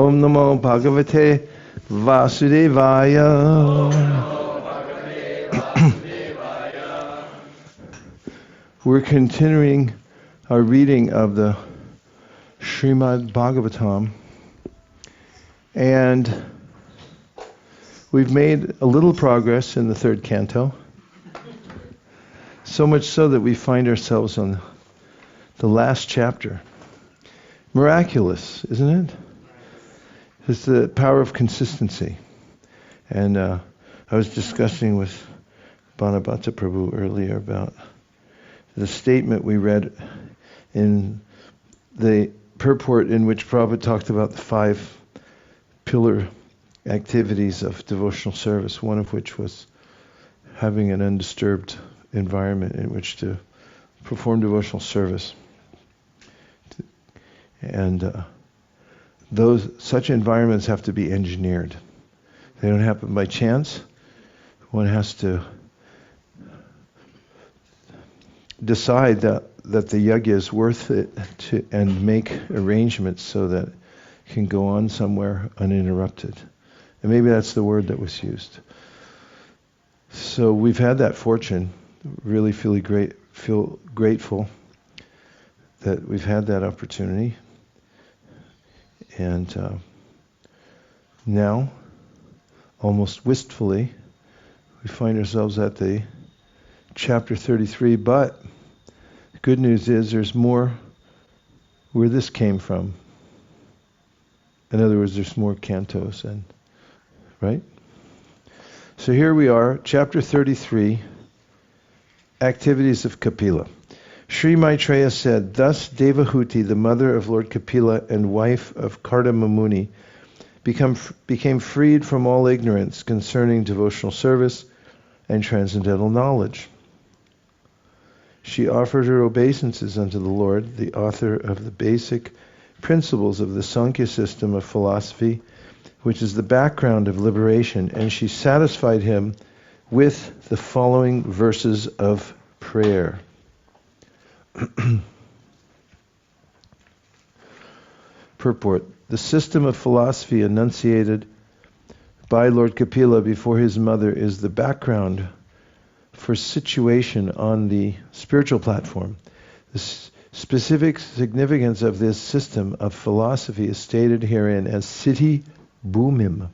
Om Namo Bhagavate Vasudevaya. We're continuing our reading of the Srimad Bhagavatam, and we've made a little progress in the third canto, so much so that we find ourselves on the last chapter. Miraculous, isn't it? It's the power of consistency. And I was discussing with Bhanabhata Prabhu earlier about the statement we read in the purport in which Prabhupada talked about the 5 pillar activities of devotional service, one of which was having an undisturbed environment in which to perform devotional service. And such environments have to be engineered. They don't happen by chance. One has to decide that the yajna is worth it and make arrangements so that it can go on somewhere uninterrupted. And maybe that's the word that was used. So we've had that fortune. Really feel grateful that we've had that opportunity. And now, almost wistfully, we find ourselves at the chapter 33, but the good news is there's more where this came from. In other words, there's more cantos, right? So here we are, chapter 33, Activities of Kapila. Sri Maitreya said, thus Devahuti, the mother of Lord Kapila and wife of Kardama Muni, became freed from all ignorance concerning devotional service and transcendental knowledge. She offered her obeisances unto the Lord, the author of the basic principles of the Sankhya system of philosophy, which is the background of liberation, and she satisfied him with the following verses of prayer. Purport. The system of philosophy enunciated by Lord Kapila before his mother is the background for situation on the spiritual platform. The specific significance of this system of philosophy is stated herein as Siddhi Bhumim.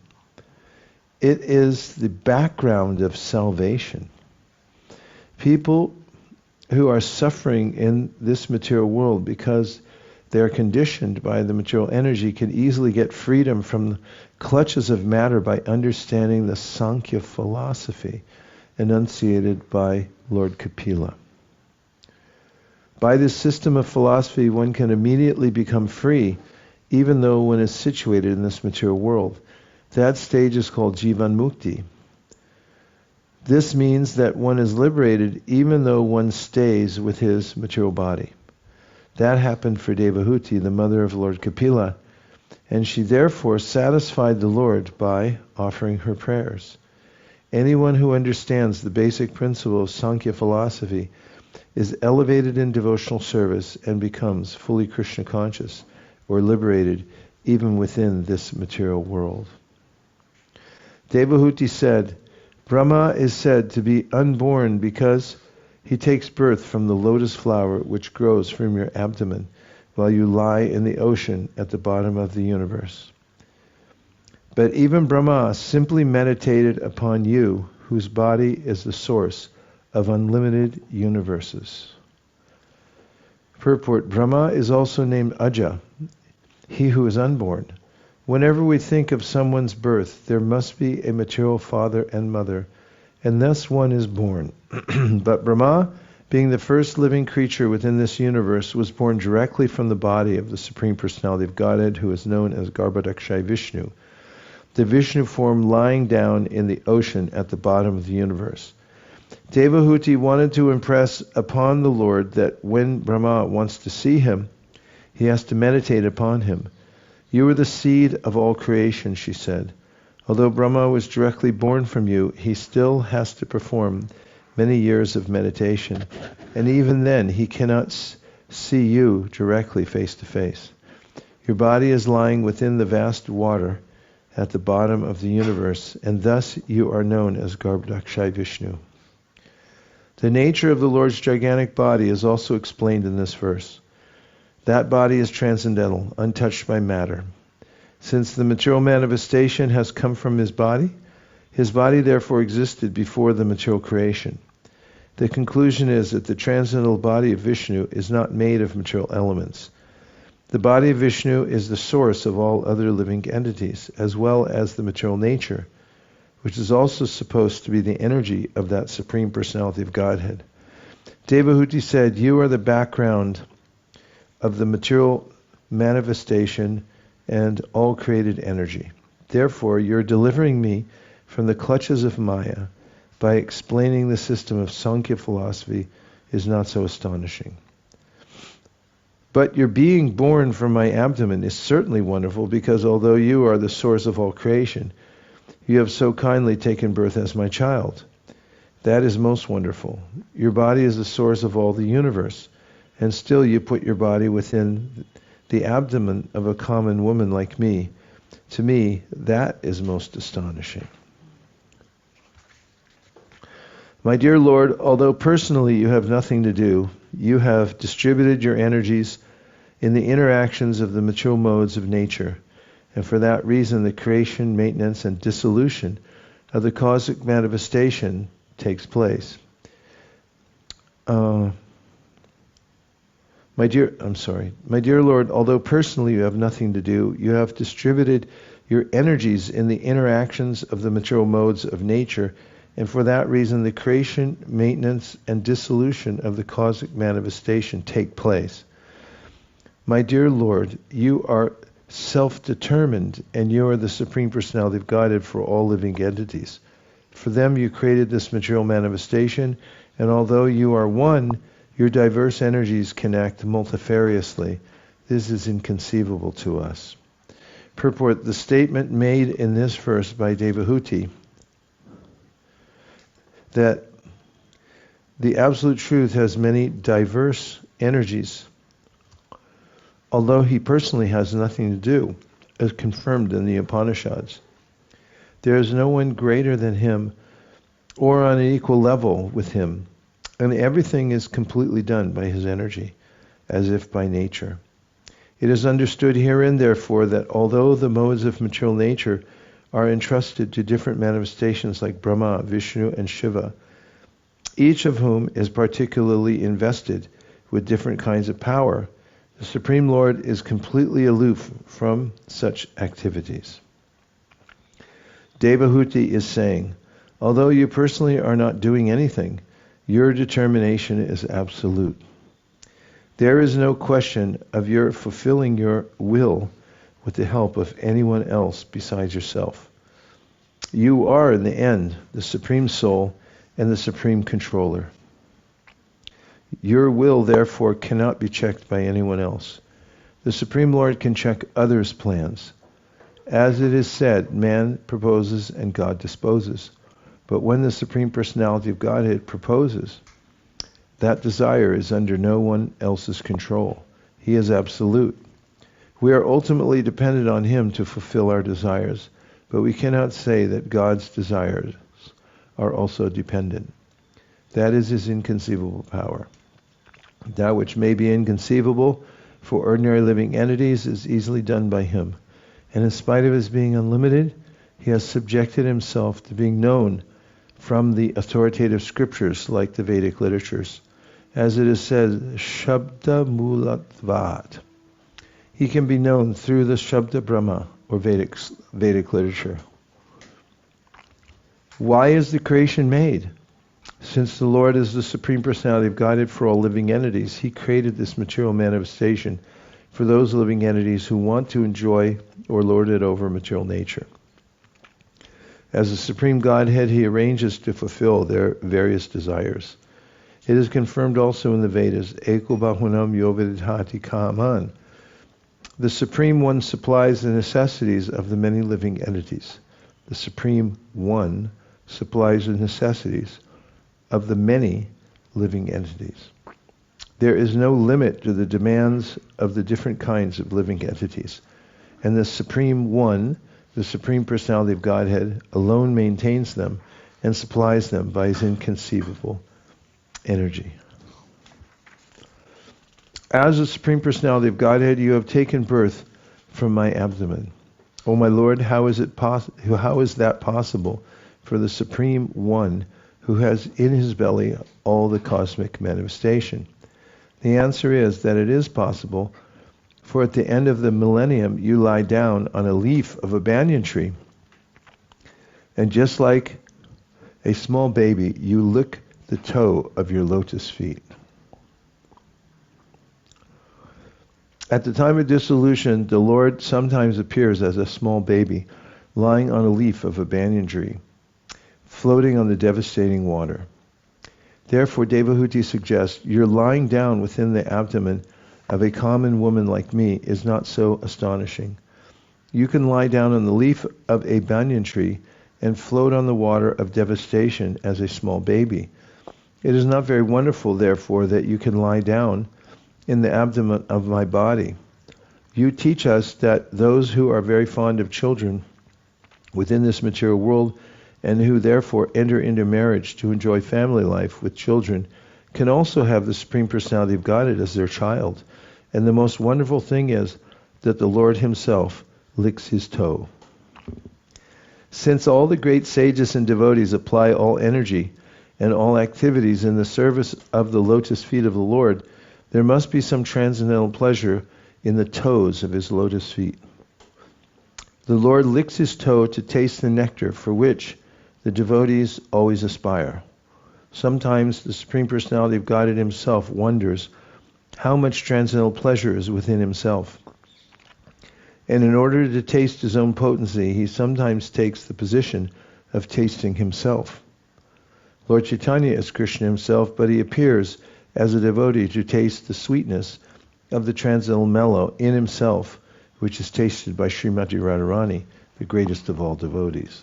It is the background of salvation. People who are suffering in this material world because they are conditioned by the material energy can easily get freedom from the clutches of matter by understanding the Sankhya philosophy enunciated by Lord Kapila. By this system of philosophy, one can immediately become free, even though one is situated in this material world. That stage is called Jivan Mukti. This means that one is liberated even though one stays with his material body. That happened for Devahuti, the mother of Lord Kapila, and she therefore satisfied the Lord by offering her prayers. Anyone who understands the basic principle of Sankhya philosophy is elevated in devotional service and becomes fully Krishna conscious or liberated even within this material world. Devahuti said, Brahma is said to be unborn because he takes birth from the lotus flower which grows from your abdomen while you lie in the ocean at the bottom of the universe. But even Brahma simply meditated upon you, whose body is the source of unlimited universes. Purport. Brahma is also named Aja, he who is unborn. Whenever we think of someone's birth, there must be a material father and mother, and thus one is born. But Brahma, being the first living creature within this universe, was born directly from the body of the Supreme Personality of Godhead, who is known as Garbhodakshaya Vishnu, the Vishnu form lying down in the ocean at the bottom of the universe. Devahuti wanted to impress upon the Lord that when Brahma wants to see him, he has to meditate upon him. You are the seed of all creation, she said. Although Brahma was directly born from you, he still has to perform many years of meditation, and even then he cannot see you directly face to face. Your body is lying within the vast water at the bottom of the universe, and thus you are known as Garbhodakshai Vishnu. The nature of the Lord's gigantic body is also explained in this verse. That body is transcendental, untouched by matter. Since the material manifestation has come from his body therefore existed before the material creation. The conclusion is that the transcendental body of Vishnu is not made of material elements. The body of Vishnu is the source of all other living entities, as well as the material nature, which is also supposed to be the energy of that Supreme Personality of Godhead. Devahuti said, "You are the background of the material manifestation and all created energy. Therefore, you're delivering me from the clutches of Maya by explaining the system of Sankhya philosophy is not so astonishing. But your being born from my abdomen is certainly wonderful, because although you are the source of all creation, you have so kindly taken birth as my child. That is most wonderful. Your body is the source of all the universe, and still you put your body within the abdomen of a common woman like me. To me, that is most astonishing. My dear Lord, although personally you have nothing to do, you have distributed your energies in the interactions of the material modes of nature, and for that reason the creation, maintenance, and dissolution of the cosmic manifestation takes place. My dear Lord, although personally you have nothing to do, you have distributed your energies in the interactions of the material modes of nature, and for that reason the creation, maintenance, and dissolution of the cosmic manifestation take place. My dear Lord, you are self-determined, and you are the Supreme Personality of Godhead for all living entities. For them you created this material manifestation, and although you are one, your diverse energies can act multifariously. This is inconceivable to us. Purport: the statement made in this verse by Devahuti that the Absolute Truth has many diverse energies, although he personally has nothing to do, as confirmed in the Upanishads. There is no one greater than him or on an equal level with him, and everything is completely done by his energy, as if by nature. It is understood herein, therefore, that although the modes of material nature are entrusted to different manifestations like Brahma, Vishnu, and Shiva, each of whom is particularly invested with different kinds of power, the Supreme Lord is completely aloof from such activities. Devahuti is saying, although you personally are not doing anything, your determination is absolute. There is no question of your fulfilling your will with the help of anyone else besides yourself. You are, in the end, the Supreme Soul and the Supreme Controller. Your will, therefore, cannot be checked by anyone else. The Supreme Lord can check others' plans. As it is said, man proposes and God disposes. But when the Supreme Personality of Godhead proposes, that desire is under no one else's control. He is absolute. We are ultimately dependent on him to fulfill our desires, but we cannot say that God's desires are also dependent. That is his inconceivable power. That which may be inconceivable for ordinary living entities is easily done by him. And in spite of his being unlimited, he has subjected himself to being known from the authoritative scriptures like the Vedic literatures. As it is said, Shabda Mulatvat. He can be known through the Shabda Brahma, or Vedic literature. Why is the creation made? Since the Lord is the Supreme Personality of Godhead for all living entities, he created this material manifestation for those living entities who want to enjoy or lord it over material nature. As the Supreme Godhead, he arranges to fulfill their various desires. It is confirmed also in the Vedas, Eko Bahunam Yovidhati Kaman. The Supreme One supplies the necessities of the many living entities. The Supreme One supplies the necessities of the many living entities. There is no limit to the demands of the different kinds of living entities. And the Supreme One, the Supreme Personality of Godhead, alone maintains them and supplies them by his inconceivable energy. As the Supreme Personality of Godhead, you have taken birth from my abdomen. O my Lord, how is that possible for the Supreme One who has in his belly all the cosmic manifestation? The answer is that it is possible, for at the end of the millennium you lie down on a leaf of a banyan tree, and just like a small baby, you lick the toe of your lotus feet. At the time of dissolution, the Lord sometimes appears as a small baby, lying on a leaf of a banyan tree, floating on the devastating water. Therefore, Devahuti suggests, your lying down within the abdomen of a common woman like me is not so astonishing. You can lie down on the leaf of a banyan tree and float on the water of devastation as a small baby. It is not very wonderful, therefore, that you can lie down in the abdomen of my body. You teach us that those who are very fond of children within this material world and who therefore enter into marriage to enjoy family life with children can also have the Supreme Personality of Godhead as their child. And the most wonderful thing is that the Lord himself licks his toe. Since all the great sages and devotees apply all energy and all activities in the service of the lotus feet of the Lord, there must be some transcendental pleasure in the toes of his lotus feet. The Lord licks his toe to taste the nectar for which the devotees always aspire. Sometimes the Supreme Personality of Godhead himself wonders how much transcendental pleasure is within himself. And in order to taste his own potency, he sometimes takes the position of tasting himself. Lord Chaitanya is Krishna himself, but he appears as a devotee to taste the sweetness of the transcendental mellow in himself, which is tasted by Srimati Radharani, the greatest of all devotees.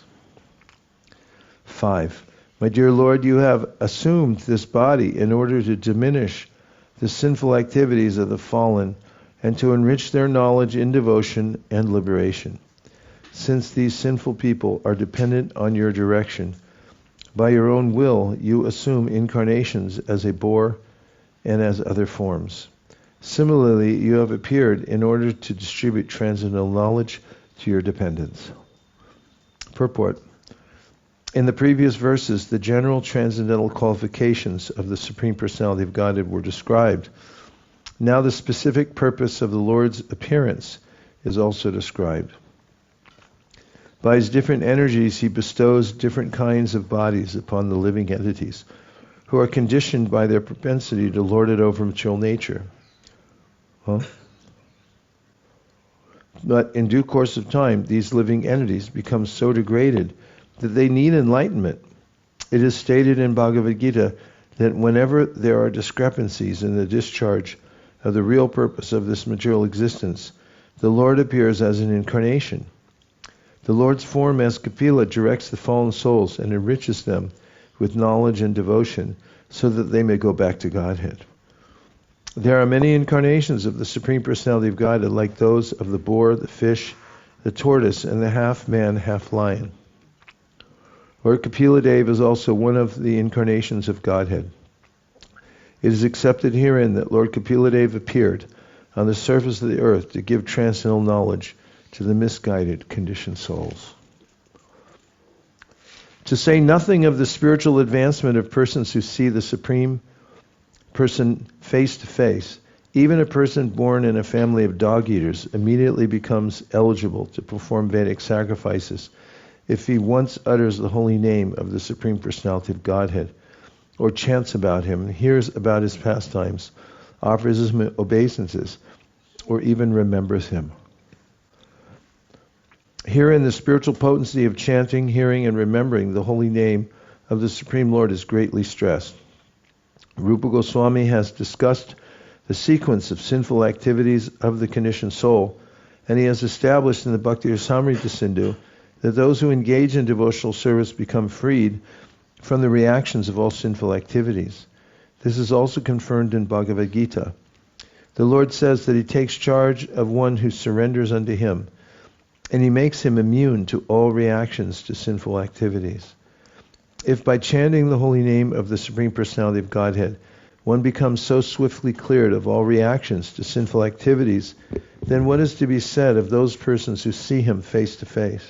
5. My dear Lord, you have assumed this body in order to diminish the sinful activities of the fallen and to enrich their knowledge in devotion and liberation. Since these sinful people are dependent on your direction, by your own will you assume incarnations as a boar and as other forms. Similarly, you have appeared in order to distribute transcendental knowledge to your dependents. Purport. In the previous verses, the general transcendental qualifications of the Supreme Personality of Godhead were described. Now the specific purpose of the Lord's appearance is also described. By his different energies, he bestows different kinds of bodies upon the living entities, who are conditioned by their propensity to lord it over material nature. But in due course of time, these living entities become so degraded that they need enlightenment. It is stated in Bhagavad Gita that whenever there are discrepancies in the discharge of the real purpose of this material existence, the Lord appears as an incarnation. The Lord's form as Kapila directs the fallen souls and enriches them with knowledge and devotion so that they may go back to Godhead. There are many incarnations of the Supreme Personality of Godhead, like those of the boar, the fish, the tortoise, and the half-man, half-lion. Lord Kapila Deva is also one of the incarnations of Godhead. It is accepted herein that Lord Kapila Deva appeared on the surface of the earth to give transcendental knowledge to the misguided, conditioned souls. To say nothing of the spiritual advancement of persons who see the Supreme Person face to face, even a person born in a family of dog-eaters immediately becomes eligible to perform Vedic sacrifices if he once utters the holy name of the Supreme Personality of Godhead, or chants about him, hears about his pastimes, offers him obeisances, or even remembers him. Herein, the spiritual potency of chanting, hearing, and remembering the holy name of the Supreme Lord is greatly stressed. Rupa Goswami has discussed the sequence of sinful activities of the conditioned soul, and he has established in the Bhakti Rasamrita Sindhu that those who engage in devotional service become freed from the reactions of all sinful activities. This is also confirmed in Bhagavad Gita. The Lord says that he takes charge of one who surrenders unto him, and he makes him immune to all reactions to sinful activities. If by chanting the holy name of the Supreme Personality of Godhead, one becomes so swiftly cleared of all reactions to sinful activities, then what is to be said of those persons who see him face to face?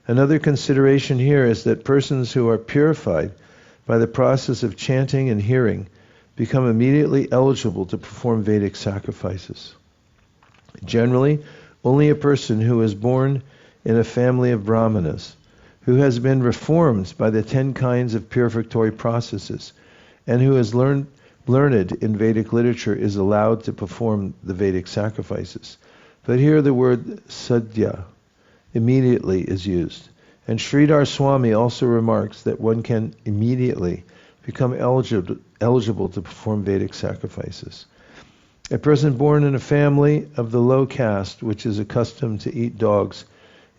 Another consideration here is that persons who are purified by the process of chanting and hearing become immediately eligible to perform Vedic sacrifices. Generally, only a person who is born in a family of Brahmanas, who has been reformed by the 10 kinds of purificatory processes, and who is learned in Vedic literature, is allowed to perform the Vedic sacrifices. But here the word sadhya, immediately, is used. And Sridhar Swami also remarks that one can immediately become eligible to perform Vedic sacrifices. A person born in a family of the low caste, which is accustomed to eat dogs,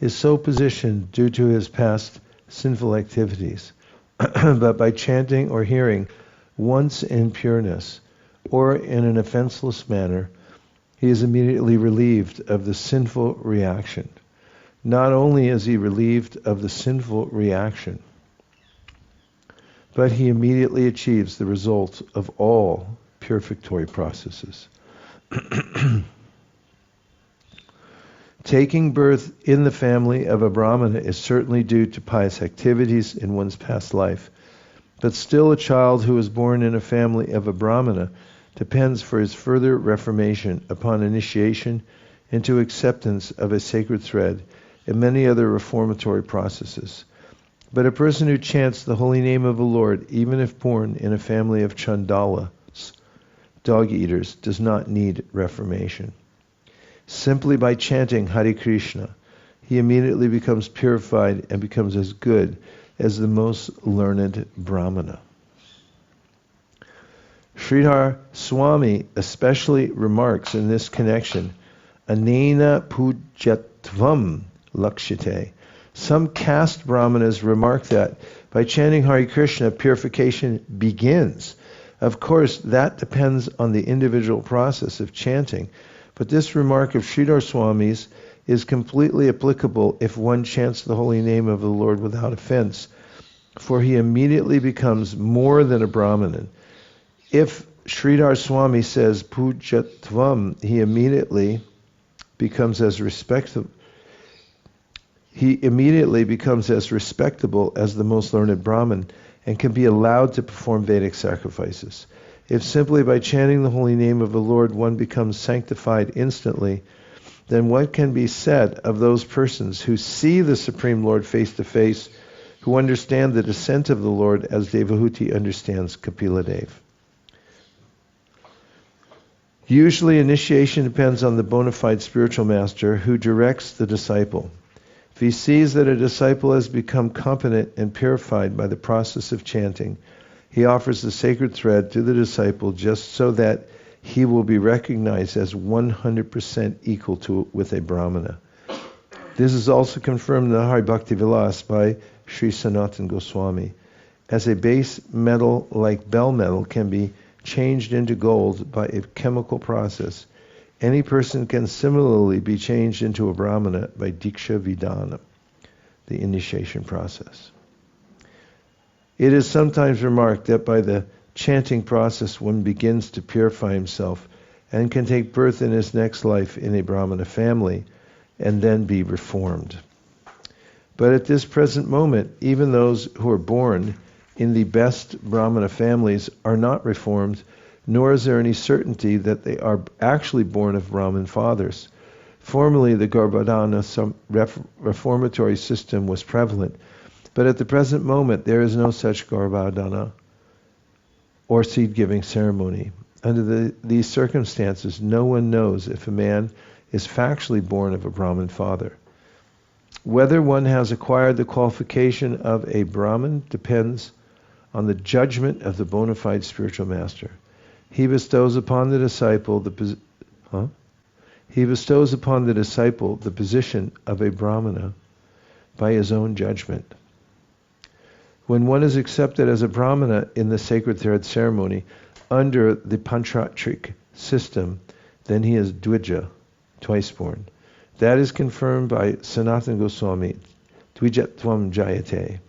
is so positioned due to his past sinful activities. But by chanting or hearing once in pureness, or in an offenseless manner, he is immediately relieved of the sinful reaction. Not only is he relieved of the sinful reaction, but he immediately achieves the result of all purificatory processes. Taking birth in the family of a Brahmana is certainly due to pious activities in one's past life, but still a child who is born in a family of a Brahmana depends for his further reformation upon initiation into acceptance of a sacred thread and many other reformatory processes. But a person who chants the holy name of the Lord, even if born in a family of chandalas, dog eaters, does not need reformation. Simply by chanting Hare Kṛṣṇa, he immediately becomes purified and becomes as good as the most learned Brahmana. Sridhar Swami especially remarks in this connection, Anena pujatvam lakshite. Some caste Brahmanas remark that by chanting Hare Kṛṣṇa, purification begins. Of course, that depends on the individual process of chanting, but this remark of Sridhar Swami's is completely applicable if one chants the holy name of the Lord without offense, for he immediately becomes more than a Brahmanan. If Sridhar Swami says pujatvam, he immediately becomes as respectable as the most learned Brahmin and can be allowed to perform Vedic sacrifices. If simply by chanting the holy name of the Lord one becomes sanctified instantly, then what can be said of those persons who see the Supreme Lord face to face, who understand the descent of the Lord as Devahuti understands Kapila Dev? Usually initiation depends on the bona fide spiritual master who directs the disciple. If he sees that a disciple has become competent and purified by the process of chanting, he offers the sacred thread to the disciple just so that he will be recognized as 100% equal with a Brahmana. This is also confirmed in the Hari Bhakti Vilas by Sri Sanatana Goswami. As a base metal like bell metal can be changed into gold by a chemical process, any person can similarly be changed into a Brahmana by Diksha Vidana, the initiation process. It is sometimes remarked that by the chanting process one begins to purify himself and can take birth in his next life in a Brahmana family and then be reformed. But at this present moment, even those who are born in the best Brahmana families are not reformed, nor is there any certainty that they are actually born of Brahmin fathers. Formerly, the Govardhana reformatory system was prevalent, but at the present moment there is no such Govardhana or seed-giving ceremony. Under these circumstances, no one knows if a man is factually born of a Brahmin father. Whether one has acquired the qualification of a Brahmin depends on the judgment of the bona fide spiritual master. He bestows upon the disciple the position of a Brahmana by his own judgment. When one is accepted as a brahmana in the sacred thread ceremony under the panchatric system, then he is dvija, twice born. That is confirmed by Sanatana Goswami, dvijatvam jayate.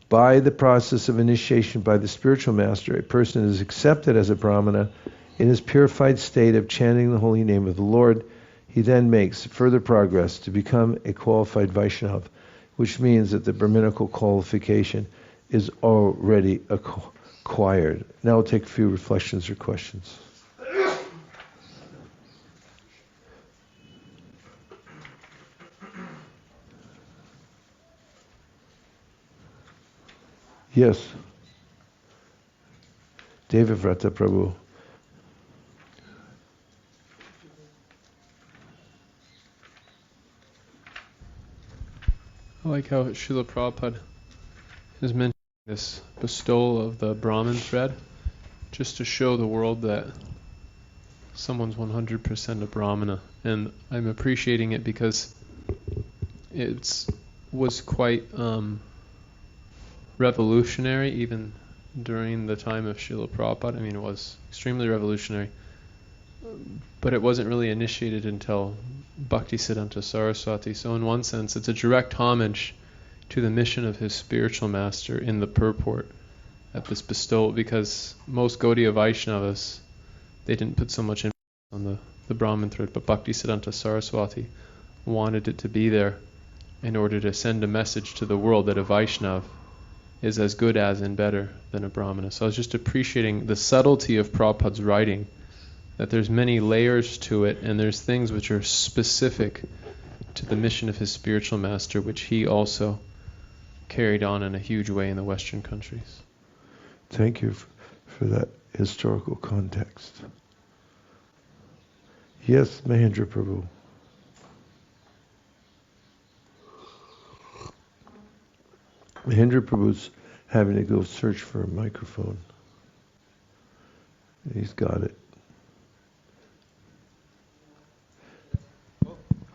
By the process of initiation by the spiritual master, a person is accepted as a brahmana in his purified state of chanting the holy name of the Lord. He then makes further progress to become a qualified Vaishnava, which means that the Brahminical qualification is already acquired. Now we'll take a few reflections or questions. Yes. Devavrata Prabhu. I like how Srila Prabhupada is mentioning this bestowal of the Brahmin thread, just to show the world that someone's 100% a Brahmana. And I'm appreciating it because it was quite revolutionary even during the time of Srila Prabhupada. I mean, it was extremely revolutionary. But it wasn't really initiated until Bhaktisiddhanta Saraswati. So in one sense, it's a direct homage to the mission of his spiritual master in the purport at this bestowal, because most Gaudiya Vaishnavas, they didn't put so much emphasis on the Brahmin thread, but Bhaktisiddhanta Saraswati wanted it to be there in order to send a message to the world that a Vaishnav is as good as and better than a Brahmana. So I was just appreciating the subtlety of Prabhupada's writing, that there's many layers to it, and there's things which are specific to the mission of his spiritual master, which he also carried on in a huge way in the Western countries. Thank you for that historical context. Yes, Mahendra Prabhu. Mahendra Prabhu's having to go search for a microphone. He's got it.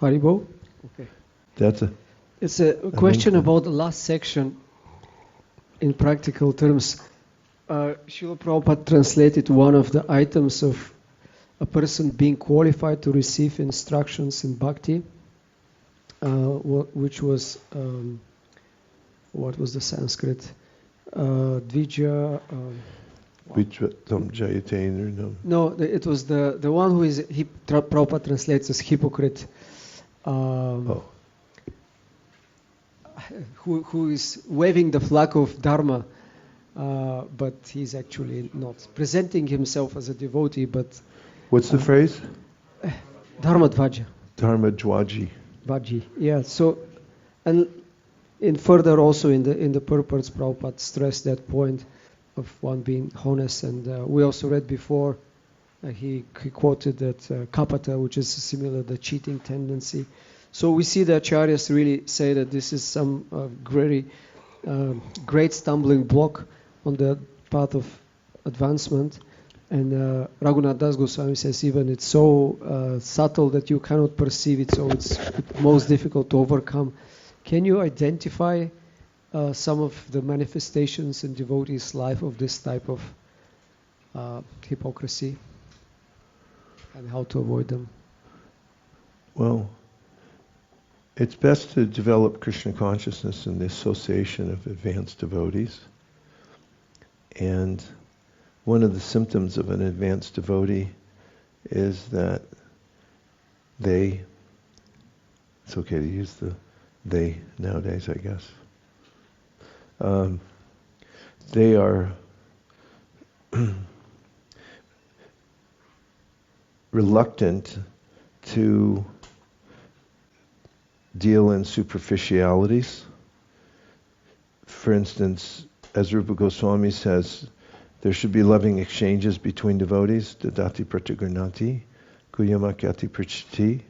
Haribo? Okay. It's a question about the last section in practical terms. Srila Prabhupada translated one of the items of a person being qualified to receive instructions in bhakti, which was, what was the Sanskrit? Dvija... No, it was the one who is, Prabhupada translates as hypocrite. Who is waving the flag of Dharma, but he's actually not presenting himself as a devotee. But what's the phrase? Dharma Dvaja. Dharma Dvaji. Dvaji. Yeah. So, and in further also in the purports, Prabhupada stressed that point of one being honest, and we also read before. He quoted that kapata, which is similar the cheating tendency. So we see the acharyas really say that this is some great stumbling block on the path of advancement. And Raghunath Das Goswami says even it's so subtle that you cannot perceive it, so it's most difficult to overcome. Can you identify some of the manifestations in devotees' life of this type of hypocrisy? And how to avoid them? Well, it's best to develop Krishna consciousness in the association of advanced devotees. And one of the symptoms of an advanced devotee is that it's okay to use the they nowadays, I guess. They are reluctant to deal in superficialities. For instance, as Rupa Goswami says, there should be loving exchanges between devotees. Dadati pratigurnati, kuyamakyati prachiti,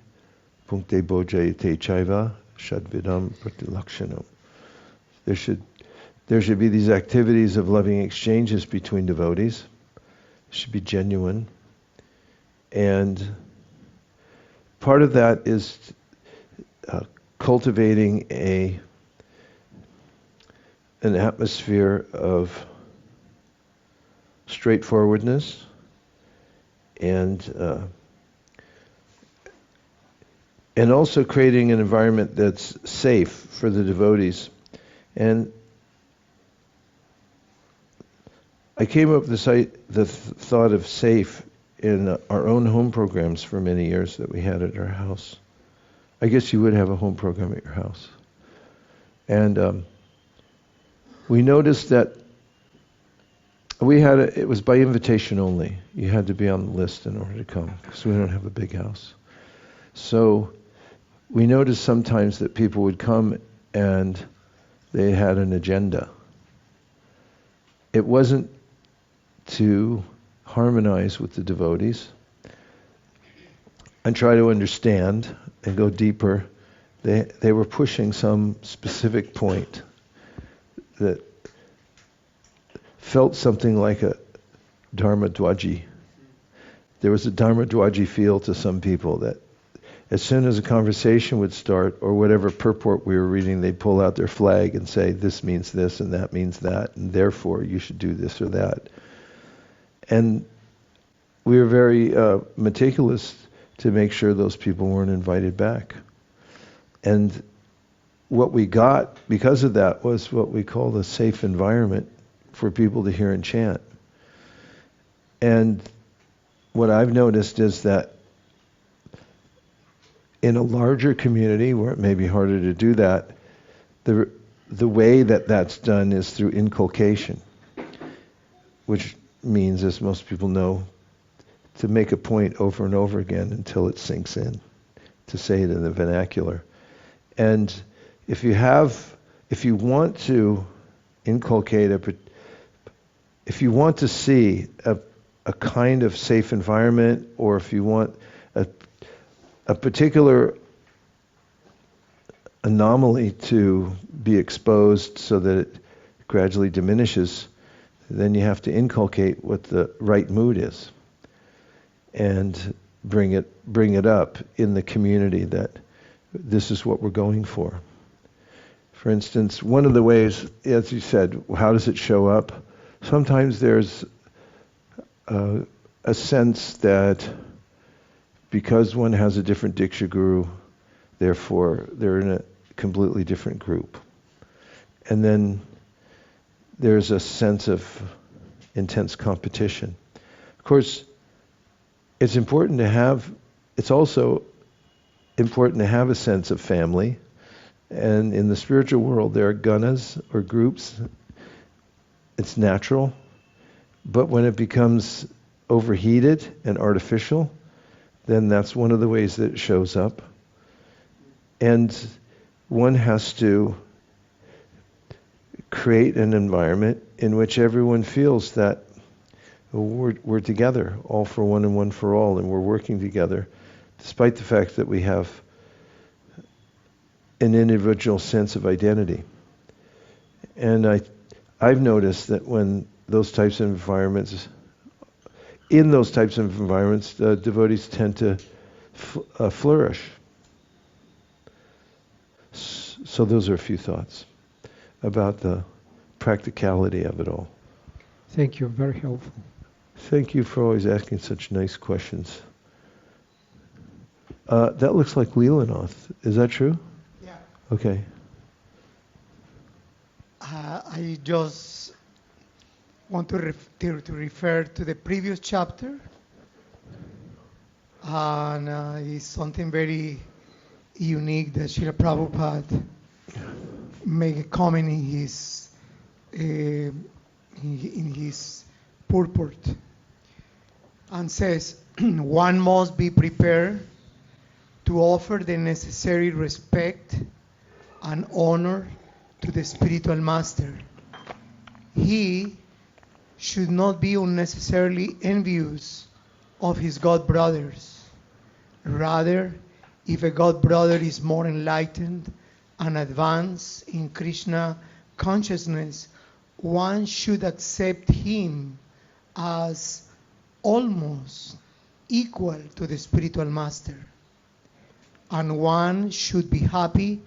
punkte bojayate chaiva, shadvidam pratilakshanam. There should be these activities of loving exchanges between devotees. It should be genuine. And part of that is cultivating a an atmosphere of straightforwardness and also creating an environment that's safe for the devotees. And I came up with the thought of safe in our own home programs for many years that we had at our house. I guess you would have a home program at your house. And we noticed that it was by invitation only. You had to be on the list in order to come, because we don't have a big house. So we noticed sometimes that people would come and they had an agenda. It wasn't to harmonize with the devotees and try to understand and go deeper. They were pushing some specific point that felt something like a Dharma Dwaji. There was a Dharma Dwaji feel to some people that as soon as a conversation would start, or whatever purport we were reading, they'd pull out their flag and say, this means this and that means that, and therefore you should do this or that. And we were very meticulous to make sure those people weren't invited back. And what we got because of that was what we call a safe environment for people to hear and chant. And what I've noticed is that in a larger community where it may be harder to do that, the way that that's done is through inculcation, which means, as most people know, to make a point over and over again until it sinks in, to say it in the vernacular. And if you want to inculcate if you want to see a kind of safe environment, or if you want a particular anomaly to be exposed so that it gradually diminishes, then you have to inculcate what the right mood is and bring it up in the community that this is what we're going for. For instance, one of the ways, as you said, how does it show up? Sometimes there's a sense that because one has a different Diksha Guru, therefore they're in a completely different group. And then there's a sense of intense competition. Of course, it's also important to have a sense of family. And in the spiritual world, there are ganas, or groups. It's natural. But when it becomes overheated and artificial, then that's one of the ways that it shows up. And one has to create an environment in which everyone feels that we're together, all for one and one for all, and we're working together, despite the fact that we have an individual sense of identity. And I've noticed that when in those types of environments, devotees tend to flourish. So those are a few thoughts about the practicality of it all. Thank you, very helpful. Thank you for always asking such nice questions. That looks like Leelanath. Is that true? Yeah. Okay. I just want to refer to the previous chapter. And it's something very unique that Srila Prabhupada make a comment in his purport, and says, one must be prepared to offer the necessary respect and honor to the spiritual master. He should not be unnecessarily envious of his god brothers. Rather, if a god brother is more enlightened and advanced in Krishna consciousness, one should accept him as almost equal to the spiritual master. And one should be happy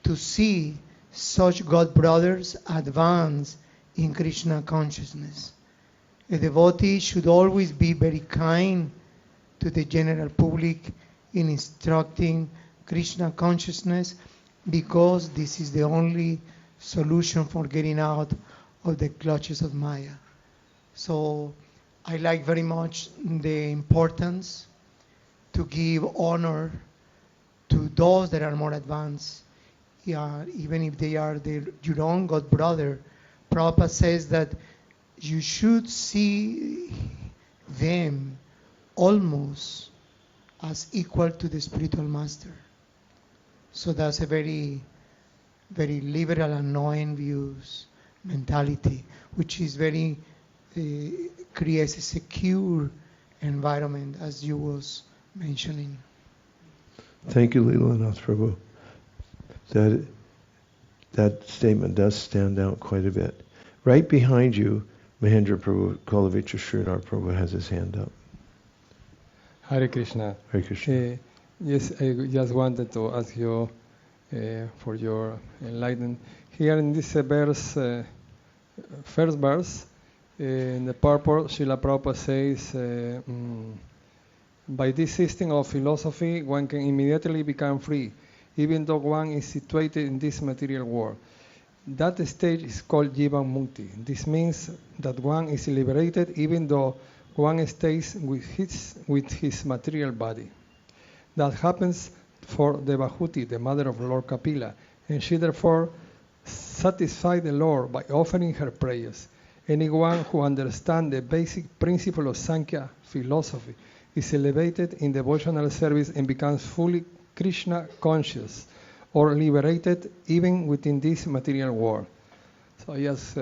to see such God brothers advance in Krishna consciousness. A devotee should always be very kind to the general public in instructing Krishna consciousness, because this is the only solution for getting out of the clutches of Maya. So I like very much the importance to give honor to those that are more advanced, even if they are your own God brother. Prabhupada says that you should see them almost as equal to the spiritual master. So that's a very, very liberal and knowing views mentality, which is very creates a secure environment, as you was mentioning. Thank you, Leelanath Prabhu. That statement does stand out quite a bit. Right behind you, Mahendra Prabhu, Kulavitra Sridhar Prabhu has his hand up. Hare Krishna. Hare Krishna. Yes, I just wanted to ask you for your enlightenment. Here in this verse, first verse, in the purport, Srila Prabhupada says, by this system of philosophy, one can immediately become free, even though one is situated in this material world. That stage is called Jivan Mukti. This means that one is liberated even though one stays with his material body. That happens for Devahuti, the mother of Lord Kapila, and she therefore satisfied the Lord by offering her prayers. Anyone who understands the basic principle of Sankhya philosophy is elevated in devotional service and becomes fully Krishna conscious, or liberated even within this material world. So I just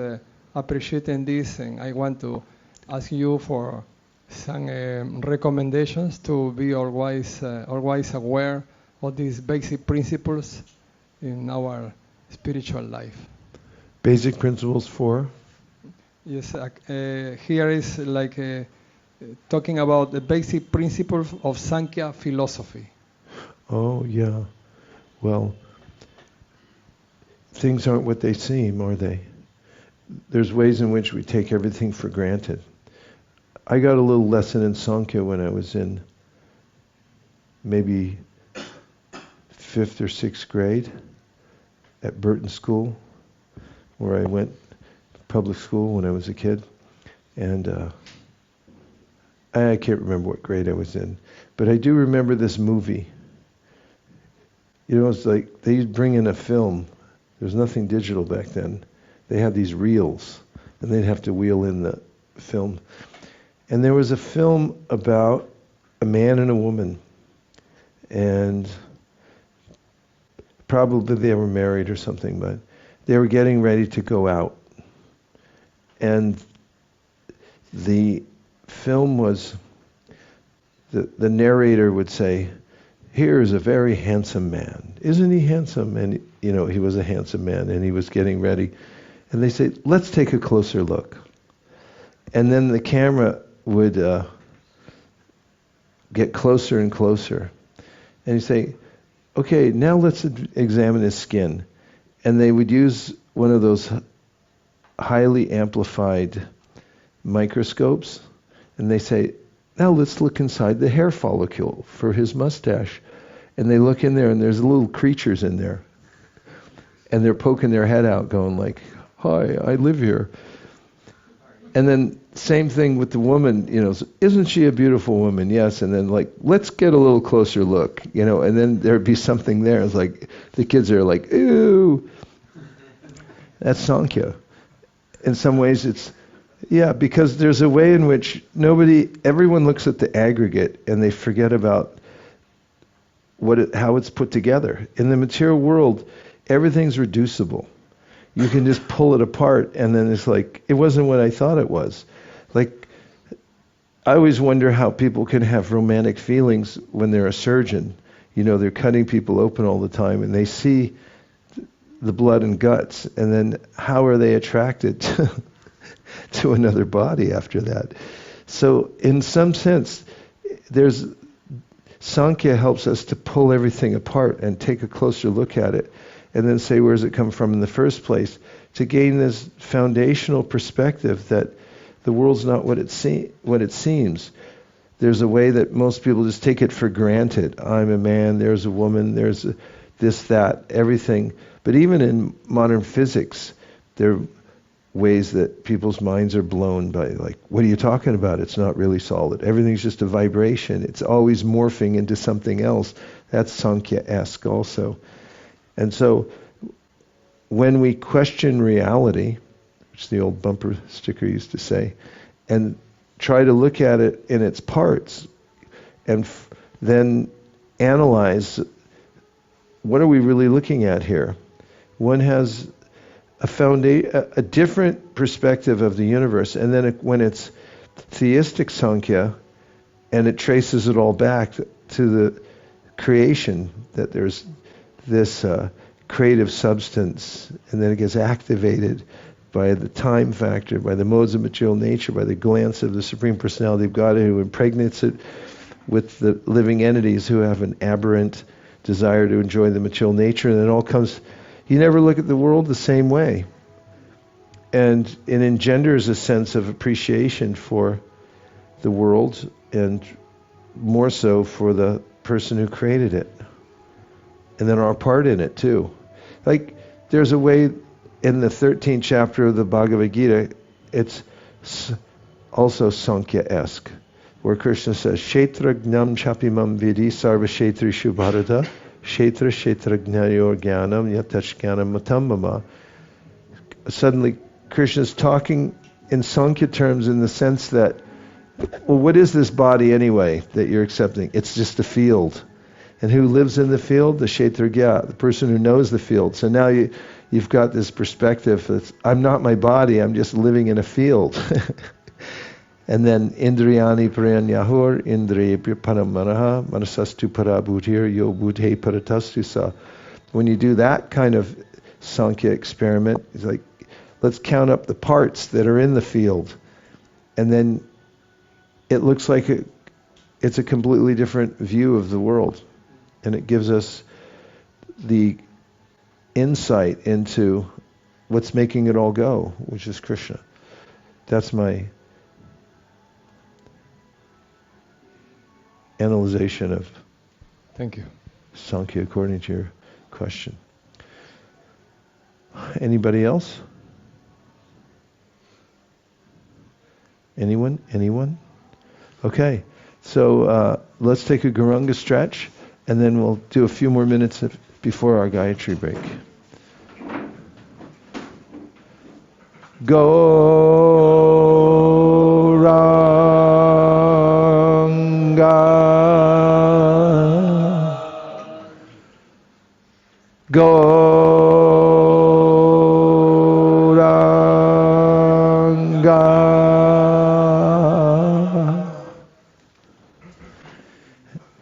appreciating this, and I want to ask you for some recommendations to be always aware of these basic principles in our spiritual life. Basic principles for? Yes, here is like talking about the basic principles of Sankhya philosophy. Oh, yeah. Well, things aren't what they seem, are they? There's ways in which we take everything for granted. I got a little lesson in Sankhya when I was in maybe 5th or 6th grade at Burton School, where I went public school when I was a kid. And I can't remember what grade I was in, but I do remember this movie. You know, it's like they'd bring in a film. There was nothing digital back then. They had these reels, and they'd have to wheel in the film. And there was a film about a man and a woman, and probably they were married or something, but they were getting ready to go out. And the film was, the narrator would say, "Here is a very handsome man. Isn't he handsome?" And, you know, he was a handsome man, and he was getting ready. And they say, "Let's take a closer look." And then the camera would get closer and closer. And you say, "Okay, now let's examine his skin." And they would use one of those highly amplified microscopes, and they say, "Now let's look inside the hair follicle for his mustache." And they look in there, and there's little creatures in there. And they're poking their head out, going like, "Hi, I live here." And then same thing with the woman, you know, "Isn't she a beautiful woman?" "Yes." And then like, "Let's get a little closer look," you know, and then there'd be something there. It's like, the kids are like, "Ew." That's Sankhya. In some ways it's, yeah, because there's a way in which everyone looks at the aggregate and they forget about how it's put together. In the material world, everything's reducible. You can just pull it apart, and then it's like, it wasn't what I thought it was. Like, I always wonder how people can have romantic feelings when they're a surgeon. You know, they're cutting people open all the time, and they see the blood and guts, and then how are they attracted to another body after that? So, in some sense, Sankhya helps us to pull everything apart and take a closer look at it. and then say, where does it come from in the first place? To gain this foundational perspective that the world's not what it seems. There's a way that most people just take it for granted. I'm a man, there's a woman, there's this, that, everything. But even in modern physics, there are ways that people's minds are blown by, like, what are you talking about? It's not really solid. Everything's just a vibration. It's always morphing into something else. That's Sankhya-esque also. And so when we question reality, which the old bumper sticker used to say, and try to look at it in its parts, and then analyze, what are we really looking at here? One has a different perspective of the universe, and then when it's theistic Sankhya, and it traces it all back to the creation, that there's this creative substance, and then it gets activated by the time factor, by the modes of material nature, by the glance of the Supreme Personality of God, who impregnates it with the living entities who have an aberrant desire to enjoy the material nature, and it all comes. You never look at the world the same way. And it engenders a sense of appreciation for the world, and more so for the person who created it. And then our part in it too. Like, there's a way in the 13th chapter of the Bhagavad Gita, it's also Sankhya-esque, where Krishna says, Kshetra gnam chapimam vidi sarva kshetrishu bharata Kshetra kshetrajnayor jnanam yatashjnanam matam mama. Suddenly, Krishna's talking in Sankhya terms in the sense that, well, what is this body anyway that you're accepting? It's just a field. And who lives in the field? The kshetrajna, the person who knows the field. So now you've got this perspective that I'm not my body, I'm just living in a field. And then Indriyani paranyahur, Indriya paramanaha, manasastu parabhutir, yo buddhe paratastu sa. When you do that kind of Sankhya experiment, it's like, let's count up the parts that are in the field. And then it looks like it's a completely different view of the world. And it gives us the insight into what's making it all go, which is Krishna. That's my analyzation of Thank you. Sankhya according to your question. Anybody else? Anyone? Okay, so let's take a Guranga stretch, and then we'll do a few more minutes before our Gayatri break.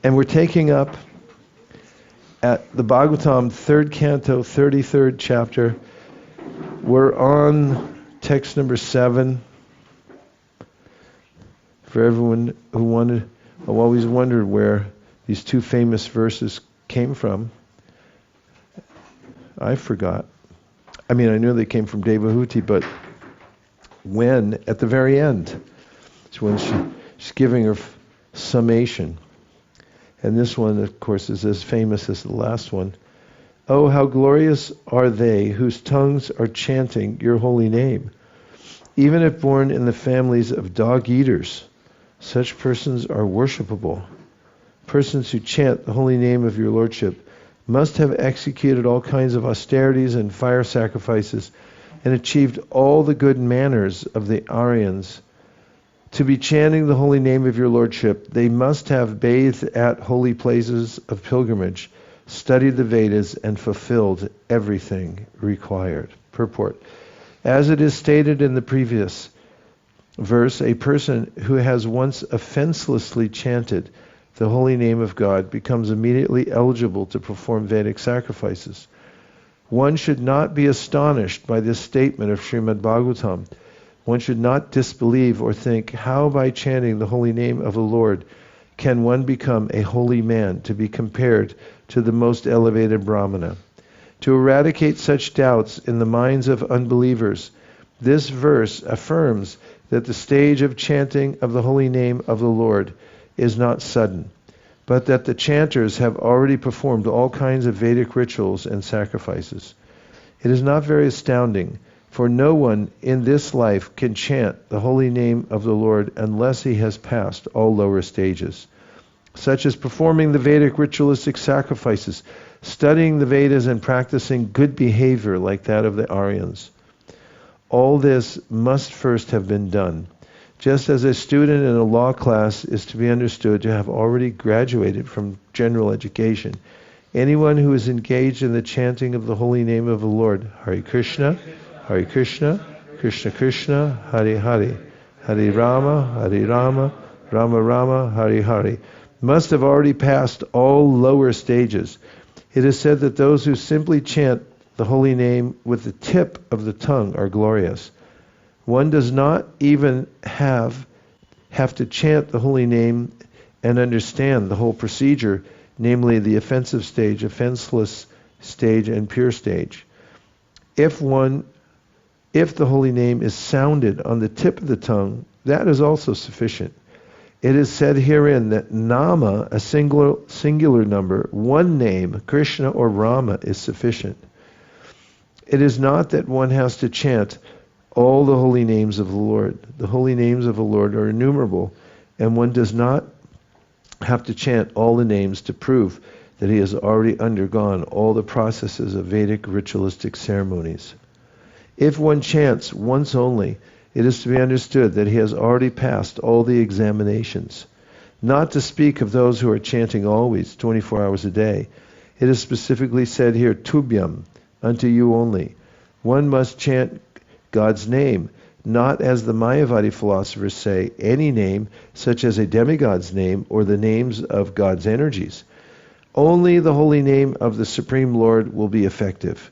And we're taking up at the Bhagavatam, 3rd canto, 33rd chapter. We're on text number 7. For everyone who wanted, I've always wondered where these two famous verses came from. I forgot. I mean, I knew they came from Devahuti, but when? At the very end. It's when she's giving her summation. And this one, of course, is as famous as the last one. Oh, how glorious are they whose tongues are chanting your holy name. Even if born in the families of dog-eaters, such persons are worshipable. Persons who chant the holy name of your Lordship must have executed all kinds of austerities and fire sacrifices and achieved all the good manners of the Āryans. To be chanting the holy name of your Lordship, they must have bathed at holy places of pilgrimage, studied the Vedas, and fulfilled everything required. Purport. As it is stated in the previous verse, a person who has once offenselessly chanted the holy name of God becomes immediately eligible to perform Vedic sacrifices. One should not be astonished by this statement of Srimad Bhagavatam. One should not disbelieve or think, how by chanting the holy name of the Lord can one become a holy man to be compared to the most elevated Brahmana? To eradicate such doubts in the minds of unbelievers, this verse affirms that the stage of chanting of the holy name of the Lord is not sudden, but that the chanters have already performed all kinds of Vedic rituals and sacrifices. It is not very astounding, for no one in this life can chant the holy name of the Lord unless he has passed all lower stages, such as performing the Vedic ritualistic sacrifices, studying the Vedas, and practicing good behavior like that of the Āryans. All this must first have been done, just as a student in a law class is to be understood to have already graduated from general education. Anyone who is engaged in the chanting of the holy name of the Lord, Hare Kṛṣṇa, Hare Kṛṣṇa, Kṛṣṇa Kṛṣṇa, Hare Hare, Hare Rāma, Hare Rāma, Rāma Rāma, Hare Hare, must have already passed all lower stages. It is said that those who simply chant the holy name with the tip of the tongue are glorious. One does not even have to chant the holy name and understand the whole procedure, namely the offensive stage, offenseless stage, and pure stage. If the holy name is sounded on the tip of the tongue, that is also sufficient. It is said herein that nāma, a singular number, one name, Krishna or Rama, is sufficient. It is not that one has to chant all the holy names of the Lord. The holy names of the Lord are innumerable, and one does not have to chant all the names to prove that he has already undergone all the processes of Vedic ritualistic ceremonies. If one chants once only, it is to be understood that he has already passed all the examinations. Not to speak of those who are chanting always, 24 hours a day. It is specifically said here, tubhyam, unto you only. One must chant God's name, not as the Māyāvādī philosophers say, any name, such as a demigod's name or the names of God's energies. Only the holy name of the Supreme Lord will be effective.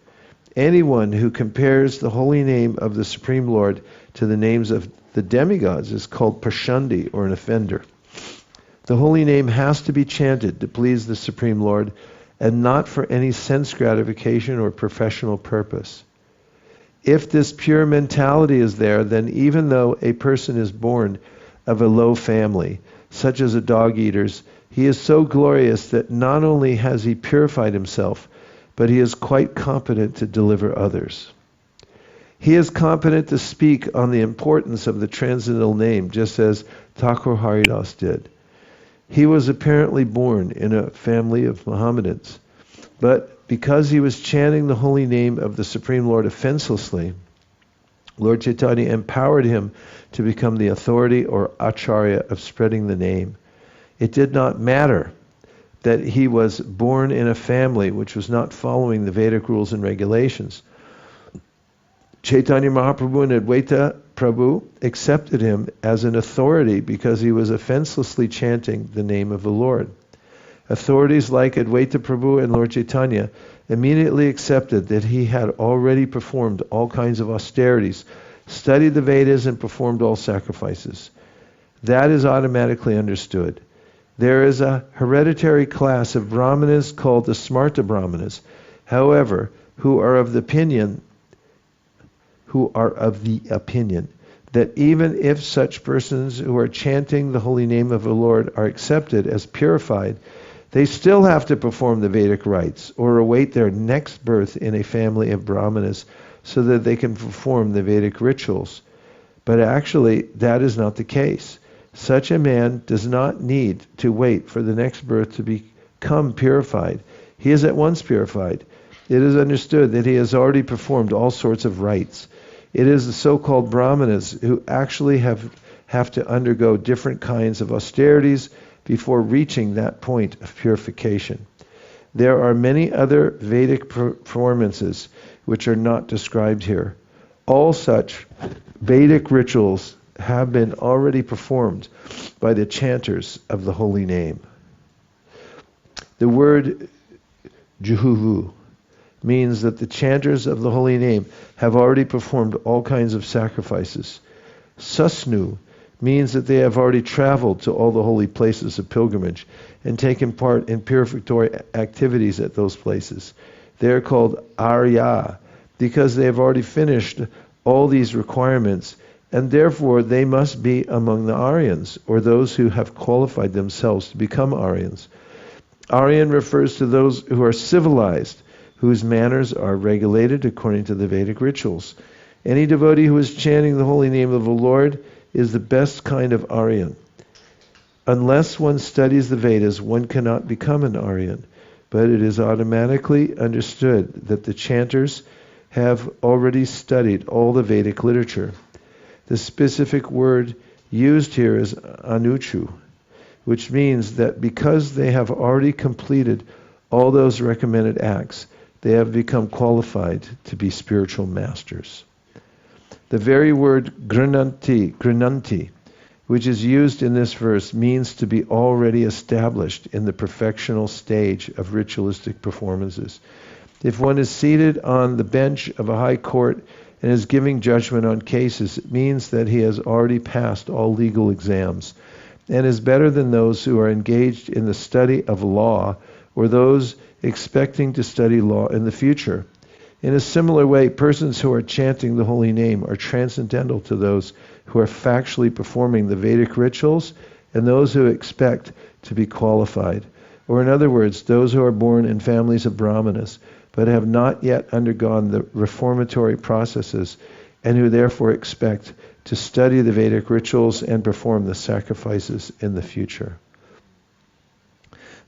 Anyone who compares the holy name of the Supreme Lord to the names of the demigods is called Pashandi, or an offender. The holy name has to be chanted to please the Supreme Lord, and not for any sense gratification or professional purpose. If this pure mentality is there, then even though a person is born of a low family, such as a dog-eater's, he is so glorious that not only has he purified himself, but he is quite competent to deliver others. He is competent to speak on the importance of the transcendental name, just as Thakur Haridas did. He was apparently born in a family of Mohammedans, but because he was chanting the holy name of the Supreme Lord offenselessly, Lord Chaitanya empowered him to become the authority or acharya of spreading the name. It did not matter that he was born in a family which was not following the Vedic rules and regulations. Chaitanya Mahaprabhu and Advaita Prabhu accepted him as an authority because he was offenselessly chanting the name of the Lord. Authorities like Advaita Prabhu and Lord Chaitanya immediately accepted that he had already performed all kinds of austerities, studied the Vedas, and performed all sacrifices. That is automatically understood. There is a hereditary class of brahmanas called the Smarta Brahmanas, however, who are of the opinion that even if such persons who are chanting the holy name of the Lord are accepted as purified, they still have to perform the Vedic rites or await their next birth in a family of brahmanas so that they can perform the Vedic rituals. But actually, that is not the case. Such a man does not need to wait for the next birth to become purified. He is at once purified. It is understood that he has already performed all sorts of rites. It is the so-called brahmanas who actually have to undergo different kinds of austerities before reaching that point of purification. There are many other Vedic performances which are not described here. All such Vedic rituals have been already performed by the chanters of the holy name. The word juhuvu means that the chanters of the holy name have already performed all kinds of sacrifices. Susnu means that they have already traveled to all the holy places of pilgrimage and taken part in purificatory activities at those places. They are called Arya because they have already finished all these requirements, and therefore they must be among the Āryans, or those who have qualified themselves to become Āryans. Aryan refers to those who are civilized, whose manners are regulated according to the Vedic rituals. Any devotee who is chanting the holy name of the Lord is the best kind of Aryan. Unless one studies the Vedas, one cannot become an Aryan, but it is automatically understood that the chanters have already studied all the Vedic literature. The specific word used here is anuchu, which means that because they have already completed all those recommended acts, they have become qualified to be spiritual masters. The very word grinanti, which is used in this verse, means to be already established in the perfectional stage of ritualistic performances. If one is seated on the bench of a high court and is giving judgment on cases, it means that he has already passed all legal exams and is better than those who are engaged in the study of law or those expecting to study law in the future. In a similar way, persons who are chanting the holy name are transcendental to those who are factually performing the Vedic rituals and those who expect to be qualified. Or in other words, those who are born in families of brahmanas but have not yet undergone the reformatory processes and who therefore expect to study the Vedic rituals and perform the sacrifices in the future.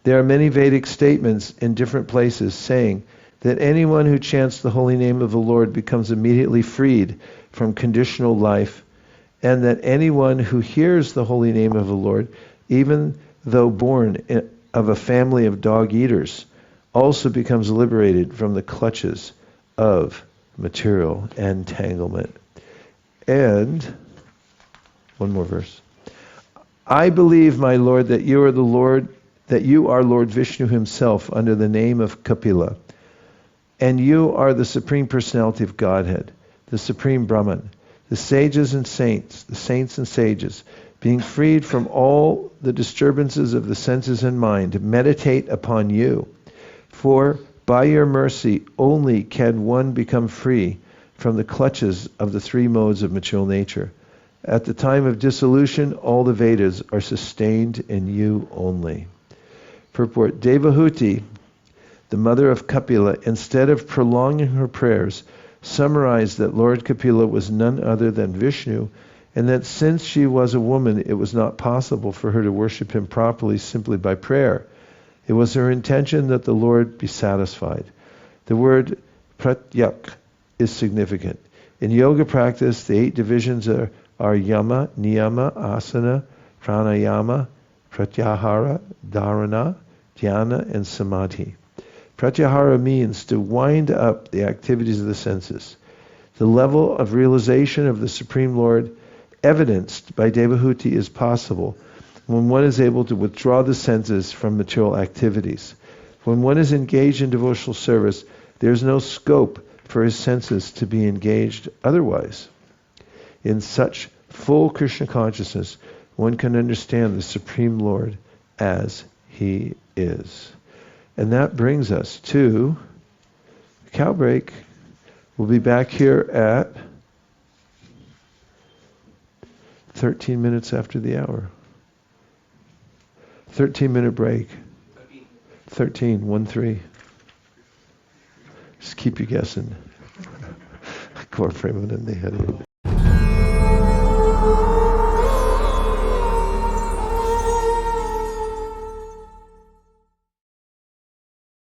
There are many Vedic statements in different places saying that anyone who chants the holy name of the Lord becomes immediately freed from conditional life, and that anyone who hears the holy name of the Lord, even though born of a family of dog-eaters, also becomes liberated from the clutches of material entanglement. And one more verse. I believe, my Lord, that you are Lord Vishnu himself under the name of Kapila, and you are the Supreme Personality of Godhead, the Supreme Brahman. The sages and saints, the saints and sages, being freed from all the disturbances of the senses and mind, meditate upon you. For by your mercy only can one become free from the clutches of the three modes of material nature. At the time of dissolution, all the Vedas are sustained in you only. Purport. Devahuti, the mother of Kapila, instead of prolonging her prayers, summarized that Lord Kapila was none other than Vishnu, and that since she was a woman, it was not possible for her to worship him properly simply by prayer. It was her intention that the Lord be satisfied. The word pratyak is significant. In yoga practice, the 8 divisions are yama, niyama, asana, pranayama, pratyahara, dharana, dhyana, and samadhi. Pratyahara means to wind up the activities of the senses. The level of realization of the Supreme Lord evidenced by Devahuti is possible when one is able to withdraw the senses from material activities. When one is engaged in devotional service, there is no scope for his senses to be engaged otherwise. In such full Krishna consciousness, one can understand the Supreme Lord as he is. And that brings us to the cow break. We'll be back here at 13 minutes after the hour. 13-minute break. 13. Just keep you guessing. Gaur Premanande Hare.